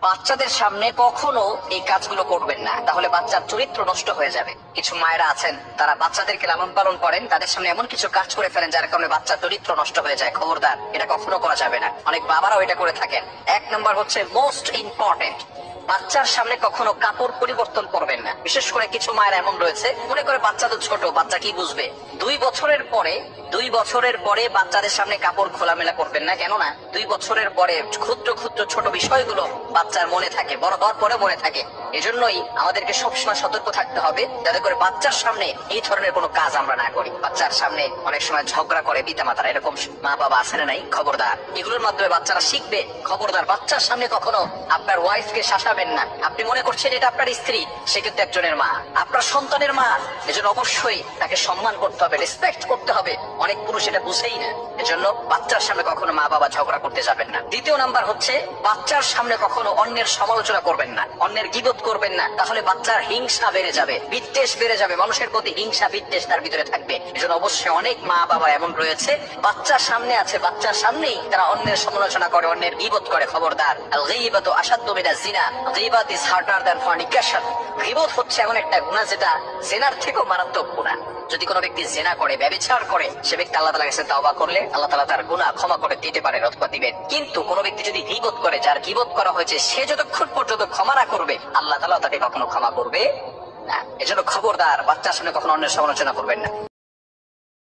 বাচ্চাদের সামনে কখনো এই কাজগুলো করবেন না, তাহলে বাচ্চার চরিত্র নষ্ট হয়ে যাবে। কিছু মায়েরা আছেন তারা বাচ্চাদেরকে লালন পালন করেন, তাদের সামনে এমন কিছু কাজ করে ফেলেন যার কারণে বাচ্চার চরিত্র নষ্ট হয়ে যায়। খবরদার, এটা কখনো করা যাবে না। অনেক বাবারাও এটা করে থাকেন। এক নম্বর হচ্ছে মোস্ট ইম্পর্টেন্ট, বাচ্চার সামনে কখনো কাপড় পরিবর্তন করবেন না। বিশেষ করে কিছু মায়ের এমন রয়েছে, মনে করে বাচ্চা তো ছোট, বাচ্চা কি বুঝবে। 2 বছরের পরে বাচ্চাদের সামনে কাপড় খোলামেলা করবেন না। কেননা 2 বছরের পরে ক্ষুদ্র ক্ষুদ্র ছোট বিষয়গুলো বাচ্চার মনে থাকে, বড় হওয়ার পরে মনে থাকে। এজন্যই আমাদেরকে সবসময় সতর্ক থাকতে হবে যাতে করে বাচ্চার সামনে এই ধরনের কোনো কাজ আমরা না করি। বাচ্চার সামনে অনেক সময় ঝগড়া করে পিতামাতারা, এরকম মা বাবা আছে না নাই? খবরদার, এগুলোর মাধ্যমে বাচ্চারা শিখবে। খবরদার, বাচ্চার সামনে কখনো আপনার ওয়াইফকে শাসাবেন না। আপনি মনে করছেন এটা আপনার স্ত্রী, সে কিন্তু একজনের মা, আপনার সন্তানের মা। এজন্য অবশ্যই তাকে সম্মান করতে হবে, রেসপেক্ট করতে হবে। অনেক পুরুষ এটা বুঝেই না। এজন্য বাচ্চার সামনে কখনো মা বাবা ঝগড়া করতে যাবেন না। দ্বিতীয় নাম্বার হচ্ছে, বাচ্চার সামনে কখনো অন্যের সমালোচনা করবেন না, অন্যের গীবত করবেন না। তাহলে বাচ্চার হিংসা বেড়ে যাবে, বিদ্বেষ বেড়ে যাবে, মানুষের প্রতি হিংসা বিদ্বেষ তার ভিতরে থাকবে। এজন্য অবশ্যই অনেক মা বাবা এমন রয়েছে, বাচ্চার সামনে আছে, বাচ্চার সামনেই তারা অন্যের সমালোচনা করে, অন্যের গীবত করে। খবরদার, আল গীবাতু আশাদ্দু মিনাজ জিনা, গীবাত ইজ হার্ডার দ্যান ফরনিকেশন। গীবত হচ্ছে এমন একটা গুনাহ যেটা জিনার থেকেও মারাত্মক গুনাহ। যদি কোনো ব্যক্তি জিনা করে, ব্যভিচার করে, সে ব্যক্তি আল্লাহ তাআলার কাছে তওবা করলে আল্লাহ তাআলা তার গুনাহ ক্ষমা করে দিতে পারেন অথবা দিবেন। কিন্তু কোনো ব্যক্তি যদি গীবত করে, যার গীবত করা হয়েছে, সে যতক্ষণ পর্যন্ত ক্ষমা না করবে আল্লাহ তাআলা তাকে কখনো ক্ষমা করবে না। এজন্য খবরদার, বাচ্চার সামনে কখনো অন্যের সমালোচনা করবেন না।